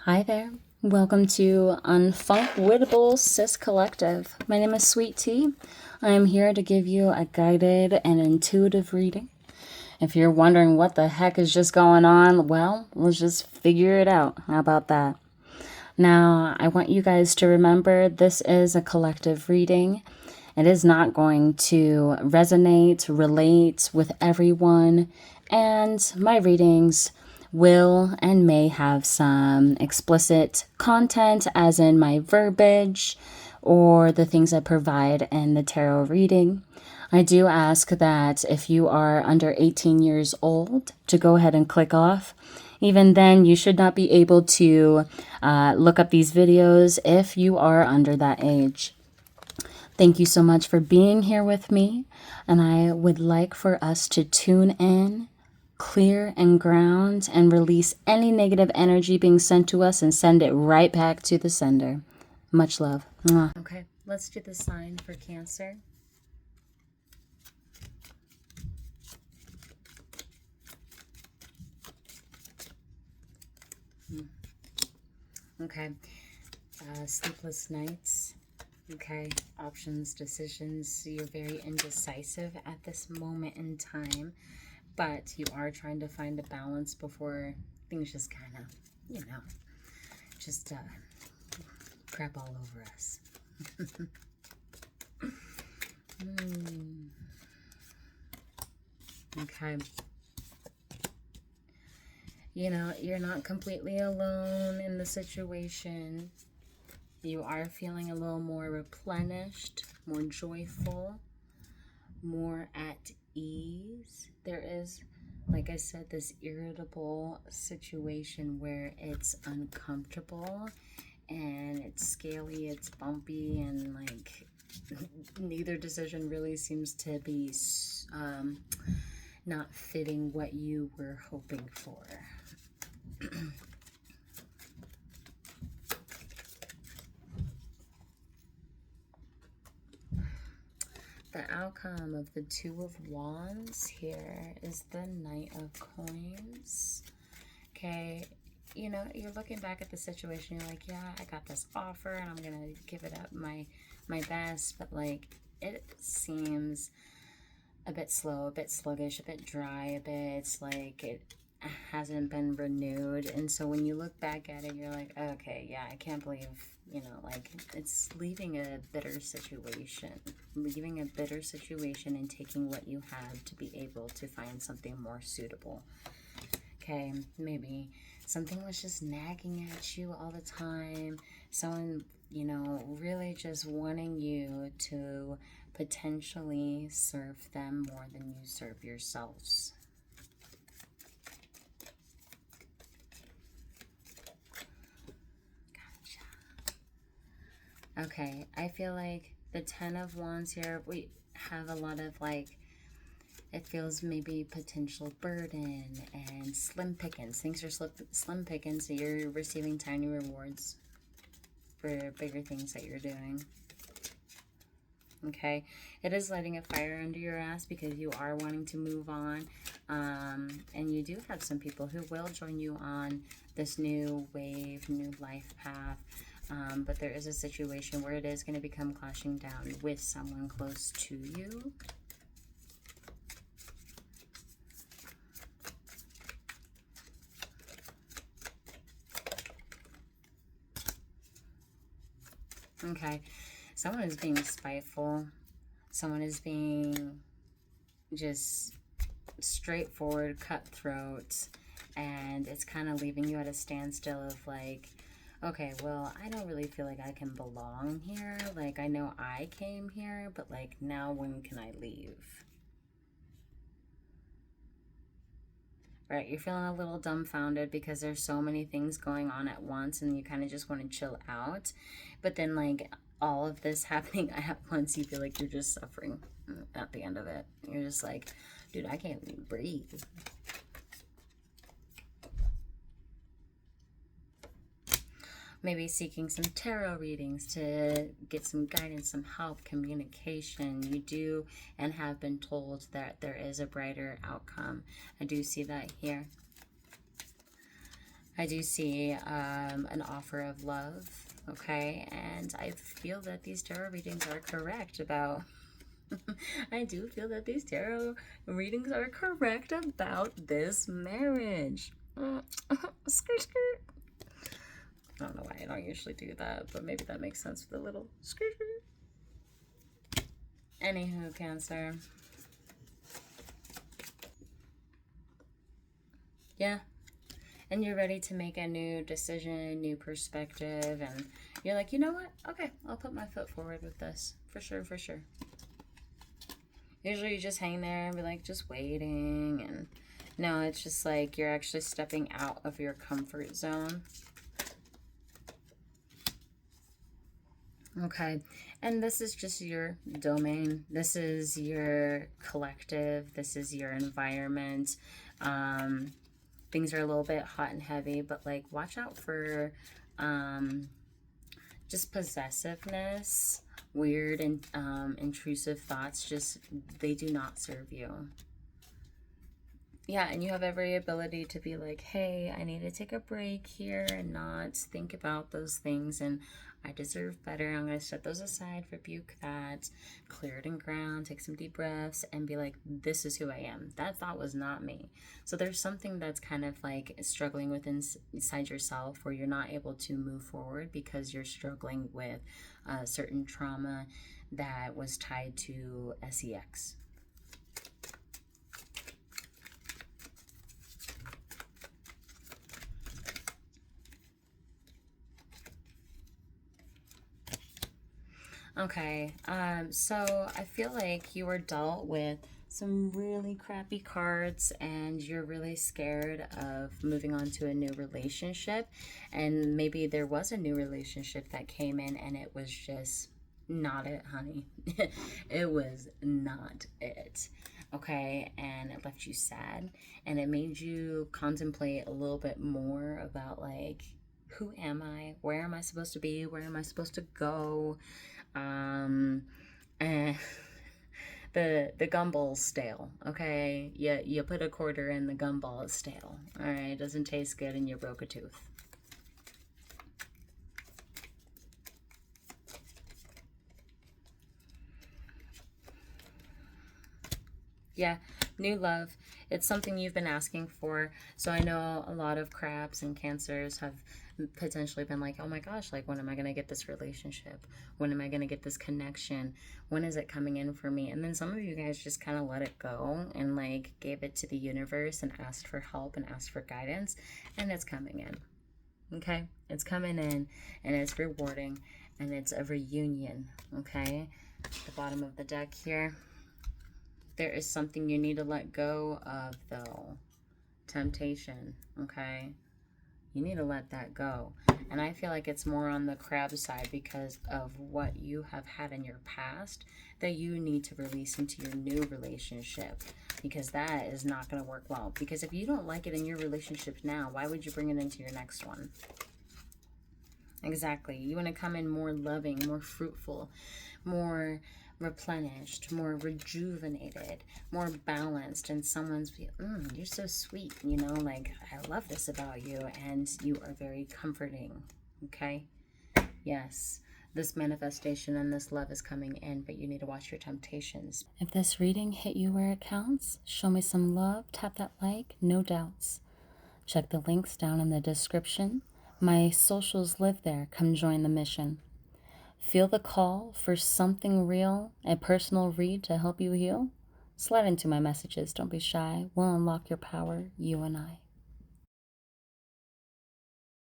Hi there. Welcome to Unfunkwittable Sis Collective. My name is Sweet Tea. I am here to give you a guided and intuitive reading. If you're wondering what the heck is just going on, well, let's just figure it out. How about that? Now, I want you guys to remember this is a collective reading. It is not going to resonate, relate with everyone, and my readings will and may have some explicit content, as in my verbiage or the things I provide in the tarot reading. I do ask that if you are under 18 years old to go ahead and click off. Even then, you should not be able to look up these videos if you are under that age. Thank you so much for being here with me, and I would like for us to tune in, clear and ground, and release any negative energy being sent to us and send it right back to the sender. Much love. Mwah. Okay, let's do the sign for Cancer. Okay, sleepless nights. Okay, options, decisions. You're very indecisive at this moment in time, but you are trying to find a balance before things just kind of, just crap all over us. Okay. You're not completely alone in the situation. You are feeling a little more replenished, more joyful, more at ease. There is, like I said, this irritable situation where it's uncomfortable and it's scaly, it's bumpy, and like neither decision really seems to be not fitting what you were hoping for. The outcome of the Two of Wands here is the Knight of Coins. Okay, you're looking back at the situation, you're like, yeah, I got this offer and I'm gonna give it up my best, but like it seems a bit slow, a bit sluggish, a bit dry, a bit like it hasn't been renewed. And so when you look back at it, you're like, okay, yeah, I can't believe, like it's leaving a bitter situation and taking what you have to be able to find something more suitable. Okay, maybe something was just nagging at you all the time. Someone, really just wanting you to potentially serve them more than you serve yourselves. Okay, I feel like the Ten of Wands here, we have a lot of like, it feels maybe potential burden and slim pickings. Things are slim pickings, so you're receiving tiny rewards for bigger things that you're doing. Okay, it is lighting a fire under your ass because you are wanting to move on. And you do have some people who will join you on this new wave, new life path. But there is a situation where it is going to become clashing down with someone close to you. Okay, someone is being spiteful. Someone is being just straightforward, cutthroat, and it's kind of leaving you at a standstill of like, okay, well, I don't really feel like I can belong here. Like, I know I came here, but like, now when can I leave? Right, you're feeling a little dumbfounded because there's so many things going on at once and you kind of just want to chill out. But then like all of this happening at once, you feel like you're just suffering at the end of it. You're just like, dude, I can't even breathe. Maybe seeking some tarot readings to get some guidance, some help, communication. You do and have been told that there is a brighter outcome. I do see that here. I do see an offer of love, okay? And I feel that these tarot readings are correct about... I do feel that these tarot readings are correct about this marriage. Skirt, skirt. I don't know why I don't usually do that, but maybe that makes sense with a little skirt, skirt. Anywho, Cancer. Yeah. And you're ready to make a new decision, new perspective, and you're like, you know what? Okay, I'll put my foot forward with this. For sure, for sure. Usually you just hang there and be like, just waiting, and no, it's just like you're actually stepping out of your comfort zone. Okay, and this is just your domain. This is your collective. This is your environment. Things are a little bit hot and heavy, but like watch out for just possessiveness, weird and intrusive thoughts. Just, they do not serve you. Yeah, and you have every ability to be like, hey, I need to take a break here and not think about those things, and I deserve better. I'm going to set those aside, rebuke that, clear it and ground, take some deep breaths, and be like, this is who I am. That thought was not me. So there's something that's kind of like struggling within inside yourself where you're not able to move forward because you're struggling with certain trauma that was tied to sex. Okay, so I feel like you were dealt with some really crappy cards and you're really scared of moving on to a new relationship, and maybe there was a new relationship that came in and it was just not it, honey. It was not it. Okay, and it left you sad and it made you contemplate a little bit more about like, who am I? Where am I supposed to be? Where am I supposed to go? And the gumball's stale. Okay, you put a quarter in, the gumball is stale. All right, it doesn't taste good, and you broke a tooth. Yeah, new love. It's something you've been asking for. So I know a lot of crabs and cancers have potentially been like, oh my gosh, like, when am I going to get this relationship? When am I going to get this connection? When is it coming in for me? And then some of you guys just kind of let it go and like gave it to the universe and asked for help and asked for guidance, and it's coming in. Okay, it's coming in and it's rewarding, and it's a reunion. Okay, the bottom of the deck here. There is something you need to let go of, though. Temptation, okay? You need to let that go. And I feel like it's more on the crab side because of what you have had in your past that you need to release into your new relationship, because that is not going to work well. Because if you don't like it in your relationship now, why would you bring it into your next one? Exactly. You want to come in more loving, more fruitful, more replenished, more rejuvenated, more balanced, and someone's you're so sweet, you know, like, I love this about you, and you are very comforting. Okay, yes, this manifestation and this love is coming in, but you need to watch your temptations. If this reading hit you where it counts, show me some love, tap that like, no doubts. Check the links down in the description. My socials live there. Come join the mission. Feel the call for something real, a personal read to help you heal? Slide into my messages. Don't be shy. We'll unlock your power, you and I.